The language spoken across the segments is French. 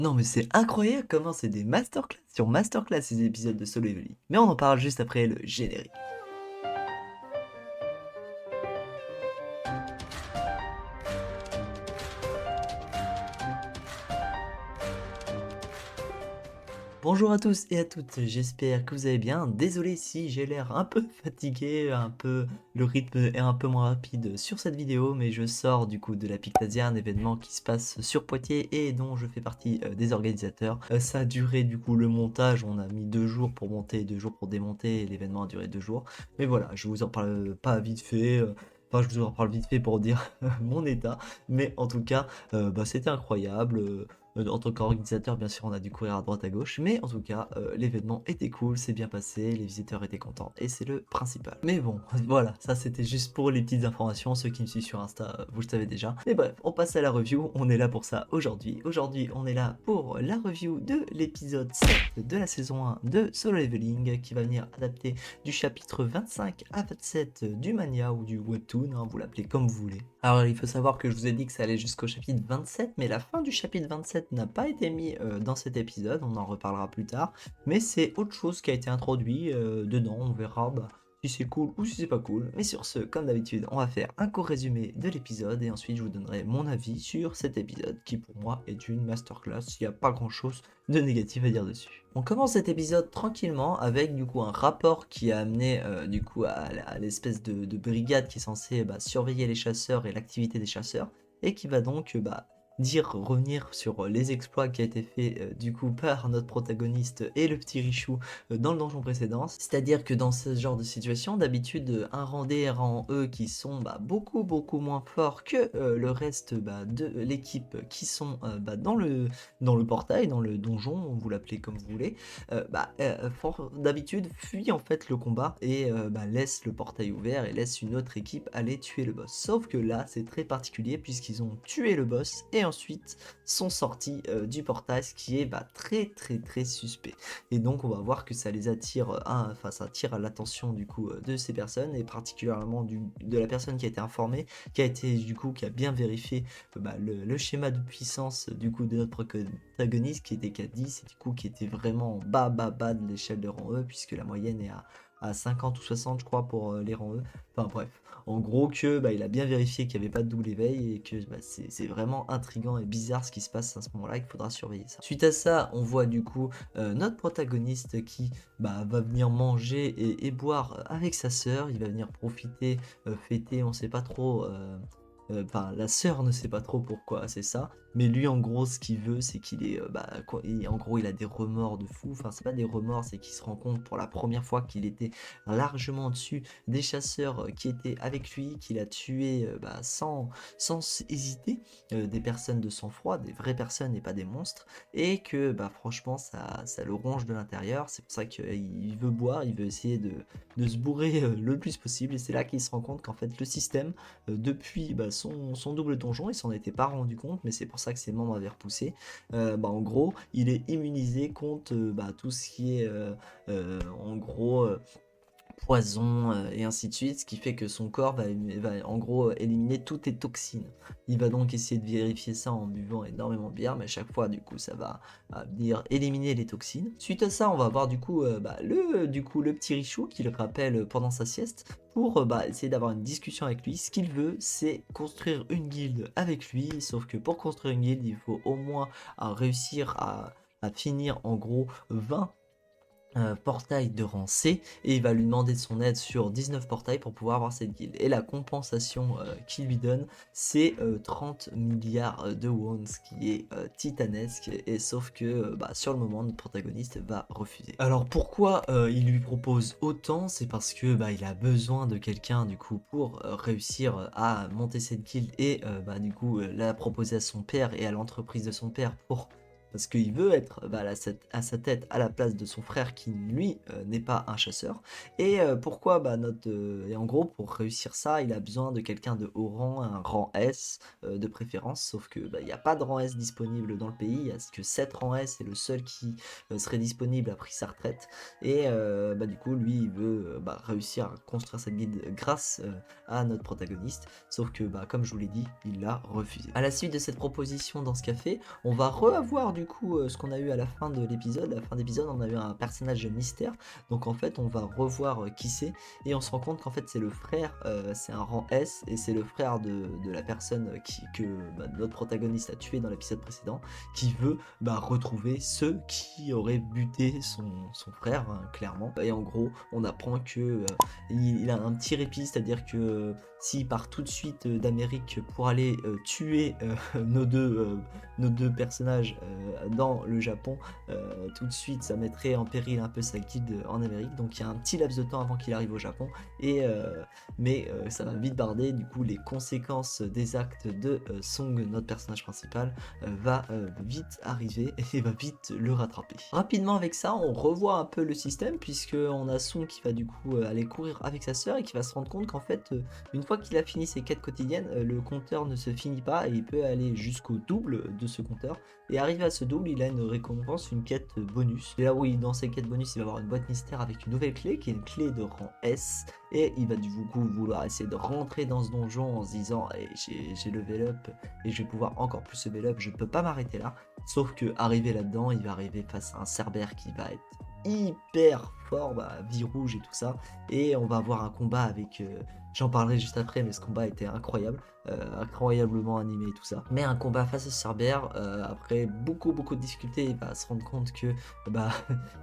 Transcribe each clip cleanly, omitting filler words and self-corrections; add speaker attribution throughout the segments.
Speaker 1: Non mais c'est incroyable comment c'est des masterclass sur masterclass ces épisodes de Solo Leveling. Mais on en parle juste après le générique. Bonjour à tous et à toutes, j'espère que vous allez bien. Désolé si j'ai l'air un peu fatigué, le rythme est un peu moins rapide sur cette vidéo, mais je sors du coup de la Pictasia, un événement qui se passe sur Poitiers et dont je fais partie des organisateurs. Ça a duré du coup le montage, on a mis 2 jours pour monter, 2 jours pour démonter, et l'événement a duré 2 jours. Mais voilà, je vous en parle pas vite fait. Enfin, je vous en parle vite fait pour dire mon état, mais en tout cas, c'était incroyable. En tant qu'organisateur, bien sûr, on a dû courir à droite à gauche, mais en tout cas, l'événement était cool, c'est bien passé, les visiteurs étaient contents, et c'est le principal. Mais bon, voilà, ça c'était juste pour les petites informations, ceux qui me suivent sur Insta, vous le savez déjà. Mais bref, on passe à la review, on est là pour ça aujourd'hui. Aujourd'hui, on est là pour la review de l'épisode 7 de la saison 1 de Solo Leveling, qui va venir adapter du chapitre 25 à 27 du manga ou du webtoon, hein, vous l'appelez comme vous voulez. Alors il faut savoir que je vous ai dit que ça allait jusqu'au chapitre 27, mais la fin du chapitre 27 n'a pas été mis dans cet épisode, on en reparlera plus tard, mais c'est autre chose qui a été introduit dedans, on verra si c'est cool ou si c'est pas cool. Mais sur ce, comme d'habitude, on va faire un court résumé de l'épisode et ensuite je vous donnerai mon avis sur cet épisode qui pour moi est une masterclass, il n'y a pas grand chose de négatif à dire dessus. On commence cet épisode tranquillement avec du coup un rapport qui a amené du coup à l'espèce de brigade qui est censée surveiller les chasseurs et l'activité des chasseurs et qui va donc revenir sur les exploits qui a été fait du coup par notre protagoniste et le petit Richou dans le donjon précédent. C'est-à-dire que dans ce genre de situation, d'habitude, un rang D et un rang E qui sont beaucoup moins forts que le reste de l'équipe qui sont dans le portail, dans le donjon, vous l'appelez comme vous voulez, d'habitude fuit en fait le combat et laisse le portail ouvert et laisse une autre équipe aller tuer le boss. Sauf que là, c'est très particulier puisqu'ils ont tué le boss et ensuite sont sortis du portail, ce qui est très suspect. Et donc on va voir que ça les attire, ça attire l'attention du coup de ces personnes et particulièrement de la personne qui a été informée, qui a bien vérifié le schéma de puissance du coup de notre protagoniste qui était K10 et du coup qui était vraiment bas de l'échelle de rang E puisque la moyenne est à 50 ou 60 je crois pour les rangs E. Enfin bref, en gros que il a bien vérifié qu'il n'y avait pas de double éveil et que c'est vraiment intriguant et bizarre ce qui se passe à ce moment-là, qu'il faudra surveiller ça. Suite à ça, on voit du coup notre protagoniste qui va venir manger et boire avec sa sœur, il va venir profiter, fêter, on sait pas trop. La sœur ne sait pas trop pourquoi c'est ça, mais lui en gros ce qu'il veut c'est qu'il est, en gros il a des remords de fou, enfin c'est pas des remords, c'est qu'il se rend compte pour la première fois qu'il était largement au-dessus des chasseurs qui étaient avec lui, qu'il a tué sans hésiter des personnes de sang-froid, des vraies personnes et pas des monstres, et que franchement ça le ronge de l'intérieur, c'est pour ça qu'il veut boire, il veut essayer de se bourrer le plus possible, et c'est là qu'il se rend compte qu'en fait le système depuis son double donjon, il s'en était pas rendu compte, mais c'est pour ça que ses membres avaient repoussé. En gros, il est immunisé contre tout ce qui est en gros poison et ainsi de suite, ce qui fait que son corps va en gros éliminer toutes les toxines. Il va donc essayer de vérifier ça en buvant énormément de bière, mais à chaque fois du coup ça va venir éliminer les toxines. Suite à ça, on va voir du coup le petit Richou qui le rappelle pendant sa sieste pour essayer d'avoir une discussion avec lui. Ce qu'il veut, c'est construire une guilde avec lui, sauf que pour construire une guilde, il faut au moins réussir à finir en gros 20 portail de rang C et il va lui demander de son aide sur 19 portails pour pouvoir avoir cette guilde. Et la compensation qu'il lui donne, c'est 30 milliards de won, ce qui est titanesque, et sauf que sur le moment, notre protagoniste va refuser. Alors pourquoi il lui propose autant? C'est parce que il a besoin de quelqu'un du coup pour réussir à monter cette guilde et la proposer à son père et à l'entreprise de son père parce qu'il veut être à sa tête à la place de son frère qui lui n'est pas un chasseur. Et pourquoi et en gros pour réussir ça il a besoin de quelqu'un de haut rang, un rang S de préférence, sauf que il n'y a pas de rang S disponible dans le pays, il n'y a que 7 rangs S et le seul qui serait disponible a pris sa retraite. Et du coup lui il veut réussir à construire cette guilde grâce à notre protagoniste, sauf que comme je vous l'ai dit, il l'a refusé. À la suite de cette proposition dans ce café, on va avoir du coup ce qu'on a eu à la fin de l'épisode. À la fin d'épisode, on a eu un personnage mystère. Donc en fait, on va revoir qui c'est et on se rend compte qu'en fait c'est le frère, c'est un rang S et c'est le frère de la personne que notre protagoniste a tué dans l'épisode précédent, qui veut retrouver ceux qui auraient buté son frère, hein, clairement. Et en gros, on apprend que il a un petit répit, c'est-à-dire que s'il part tout de suite d'Amérique pour aller tuer nos deux personnages dans le Japon, tout de suite ça mettrait en péril un peu sa guilde en Amérique. Donc il y a un petit laps de temps avant qu'il arrive au Japon, mais ça va vite barder. Du coup, les conséquences des actes de Song, notre personnage principal, va vite arriver et va vite le rattraper. Rapidement avec ça, on revoit un peu le système, puisque on a Song qui va du coup aller courir avec sa sœur et qui va se rendre compte qu'en fait, une fois qu'il a fini ses quêtes quotidiennes, le compteur ne se finit pas et il peut aller jusqu'au double de ce compteur. Et arrivé à ce double, il a une récompense, une quête bonus. Et là où dans ces quêtes bonus, il va avoir une boîte mystère avec une nouvelle clé, qui est une clé de rang S. Et il va du coup vouloir essayer de rentrer dans ce donjon en se disant j'ai level up et je vais pouvoir encore plus level up, je peux pas m'arrêter là. Sauf que arrivé là-dedans, il va arriver face à un Cerbère qui va être hyper fort, vie rouge et tout ça. Et on va avoir un combat avec... j'en parlerai juste après, mais ce combat était incroyable. Incroyablement animé et tout ça. Mais un combat face à Cerbère, après beaucoup de difficultés, il va se rendre compte que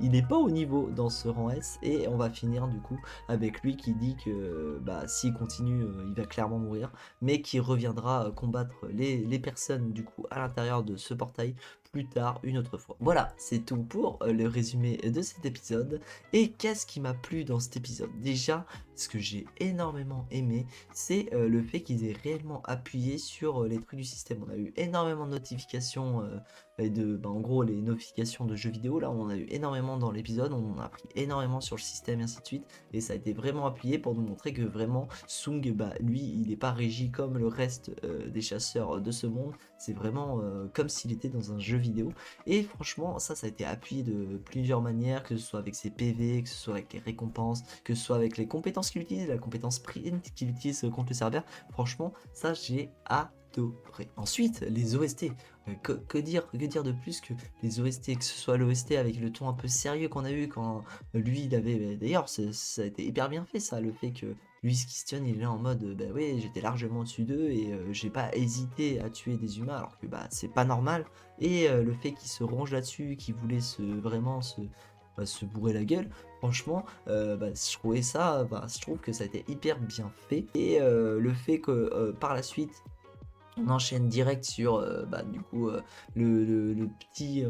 Speaker 1: il n'est pas au niveau dans ce rang S. Et on va finir du coup avec lui qui dit que s'il continue, il va clairement mourir, mais qui reviendra combattre les personnes du coup à l'intérieur de ce portail plus tard, une autre fois. Voilà, c'est tout pour le résumé de cet épisode. Et qu'est-ce qui m'a plu dans cet épisode? Déjà, ce que j'ai énormément aimé, c'est le fait qu'ils aient réellement appuyé sur les trucs du système. On a eu énormément de notifications en gros les notifications de jeux vidéo. Là on a eu énormément dans l'épisode, on a appris énormément sur le système et ainsi de suite, et ça a été vraiment appuyé pour nous montrer que vraiment Sung, lui il n'est pas régi comme le reste des chasseurs de ce monde. C'est vraiment comme s'il était dans un jeu vidéo, et franchement ça a été appuyé de plusieurs manières, que ce soit avec ses PV, que ce soit avec les récompenses, que ce soit avec les compétences qu'il utilise, la compétence sprint qu'il utilise contre le Cerbère. Franchement ça j'ai adoré. Ensuite les OST, que dire de plus que les OST, que ce soit l'OST avec le ton un peu sérieux qu'on a eu quand lui il avait, d'ailleurs ça a été hyper bien fait ça, le fait que lui se questionne, il est là en mode oui j'étais largement au-dessus d'eux et j'ai pas hésité à tuer des humains alors que c'est pas normal, et le fait qu'il se ronge là-dessus, qu'il voulait vraiment se bourrer la gueule. Franchement, je trouvais ça, je trouve que ça a été hyper bien fait, et le fait que par la suite on enchaîne direct sur du coup le petit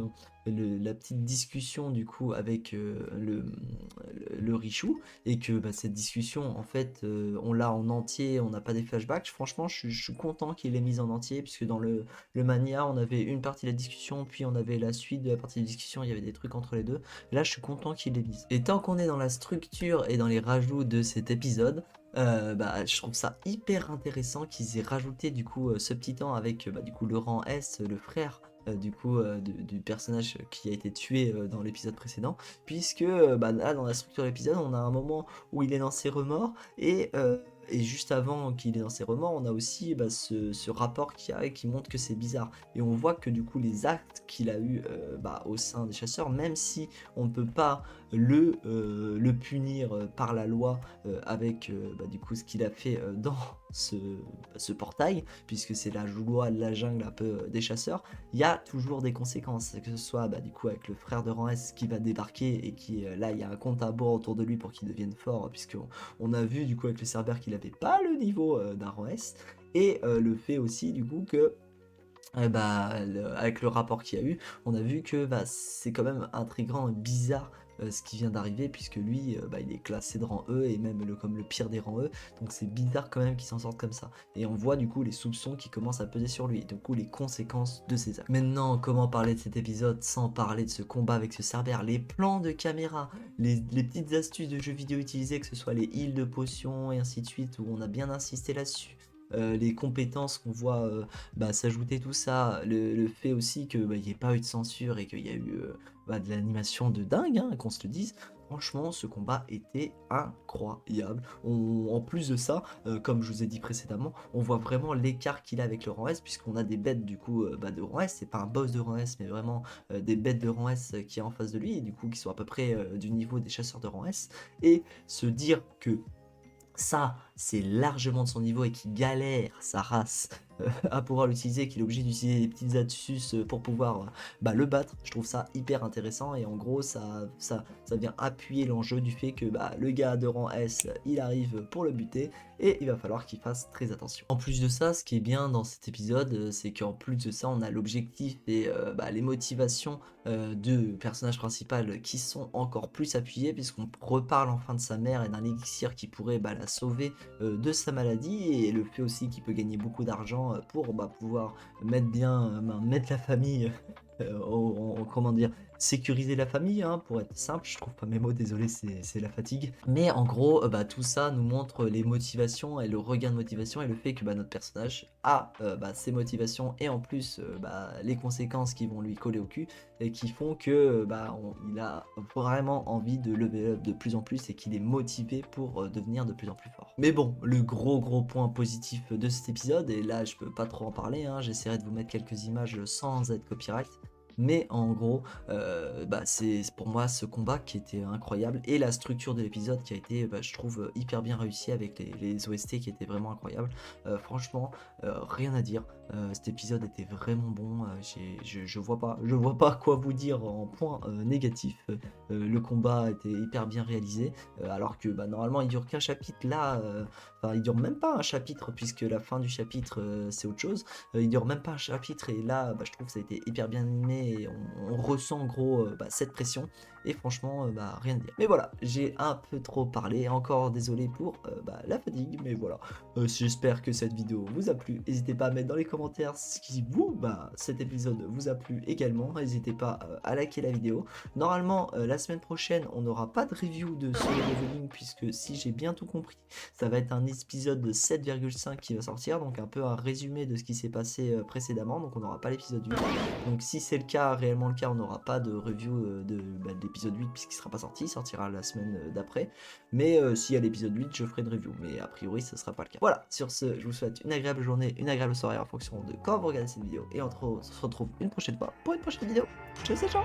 Speaker 1: la petite discussion du coup avec le Richou, et que cette discussion en fait on l'a en entier, on n'a pas des flashbacks. Franchement je suis content qu'il l'ait mise en entier, puisque dans le Mania on avait une partie de la discussion, puis on avait la suite de la partie de la discussion, il y avait des trucs entre les deux. Là je suis content qu'il l'ait mise. Et tant qu'on est dans la structure et dans les rajouts de cet épisode, je trouve ça hyper intéressant qu'ils aient rajouté du coup ce petit temps avec du coup le rang S, le frère du coup du personnage qui a été tué dans l'épisode précédent, puisque là dans la structure de l'épisode on a un moment où il est dans ses remords, et juste avant qu'il est dans ses remords, on a aussi ce rapport qu'il y a et qui montre que c'est bizarre. Et on voit que du coup les actes qu'il a eu au sein des chasseurs, même si on ne peut pas le punir par la loi avec du coup ce qu'il a fait dans ce portail, puisque c'est la loi de la jungle un peu des chasseurs, il y a toujours des conséquences, que ce soit du coup avec le frère de rang S qui va débarquer et qui là il y a un compte à rebours autour de lui pour qu'il devienne fort, puisqu'on a vu du coup avec le Cerbère qu'il avait pas le niveau d'un rang S, et le fait aussi du coup que avec le rapport qu'il y a eu, on a vu que c'est quand même intriguant et bizarre ce qui vient d'arriver, puisque lui il est classé de rang E, et même comme le pire des rangs E, donc c'est bizarre quand même qu'il s'en sorte comme ça, et on voit du coup les soupçons qui commencent à peser sur lui, et du coup les conséquences de ses actes. Maintenant, comment parler de cet épisode sans parler de ce combat avec ce Cerbère, les plans de caméra, les petites astuces de jeux vidéo utilisées, que ce soit les heals de potions et ainsi de suite, où on a bien insisté là-dessus, les compétences qu'on voit s'ajouter tout ça, le fait aussi que il n'y ait pas eu de censure et qu'il y a eu de l'animation de dingue, hein, qu'on se le dise. Franchement, ce combat était incroyable. En plus de ça, comme je vous ai dit précédemment, on voit vraiment l'écart qu'il a avec le rang S, puisqu'on a des bêtes du coup de rang S. C'est pas un boss de rang S, mais vraiment des bêtes de rang S qui est en face de lui, et du coup qui sont à peu près du niveau des chasseurs de rang S. Et se dire que ça, c'est largement de son niveau et qui galère sa race à pouvoir l'utiliser, qu'il est obligé d'utiliser des petites astuces pour pouvoir le battre. Je trouve ça hyper intéressant et en gros, ça vient appuyer l'enjeu du fait que le gars de rang S, il arrive pour le buter et il va falloir qu'il fasse très attention. En plus de ça, ce qui est bien dans cet épisode, c'est qu'en plus de ça, on a l'objectif et les motivations du personnage principal qui sont encore plus appuyées, puisqu'on reparle enfin de sa mère et d'un élixir qui pourrait la sauver de sa maladie, et le fait aussi qu'il peut gagner beaucoup d'argent pour pouvoir mettre la famille comment dire, sécuriser la famille, hein, pour être simple. Je trouve pas mes mots, désolé, c'est la fatigue. Mais en gros, tout ça nous montre les motivations et le regain de motivation et le fait que notre personnage a ses motivations et en plus les conséquences qui vont lui coller au cul et qui font que il a vraiment envie de level up de plus en plus et qu'il est motivé pour devenir de plus en plus fort. Mais bon, le gros point positif de cet épisode, et là je peux pas trop en parler, hein, j'essaierai de vous mettre quelques images sans être copyright. Mais en gros, c'est pour moi ce combat qui était incroyable et la structure de l'épisode qui a été, je trouve, hyper bien réussi avec les OST qui étaient vraiment incroyables. Franchement, rien à dire. Cet épisode était vraiment bon. Je vois pas quoi vous dire en point négatif. Le combat était hyper bien réalisé, alors que normalement il dure qu'un chapitre. Là, il dure même pas un chapitre puisque la fin du chapitre c'est autre chose. Il dure même pas un chapitre et là je trouve que ça a été hyper bien animé et on ressent en gros cette pression et franchement rien à dire. Mais voilà, j'ai un peu trop parlé, encore désolé pour la fatigue, mais voilà. J'espère que cette vidéo vous a plu. N'hésitez pas à mettre dans les commentaires si vous, cet épisode vous a plu également. N'hésitez pas à liker la vidéo. Normalement, la semaine prochaine, on n'aura pas de review de Solo Leveling puisque si j'ai bien tout compris, ça va être un épisode de 7,5 qui va sortir, donc un peu un résumé de ce qui s'est passé précédemment, donc on n'aura pas l'épisode 8. Donc si c'est le cas, réellement le cas, on n'aura pas de review de l'épisode 8 puisqu'il ne sera pas sorti, il sortira la semaine d'après. Mais s'il y a l'épisode 8, je ferai une review, mais a priori ce ne sera pas le cas. Voilà, sur ce, je vous souhaite une agréable journée, une agréable soirée en fonction de quand vous regardez cette vidéo, et on se retrouve une prochaine fois pour une prochaine vidéo. Ciao, ciao.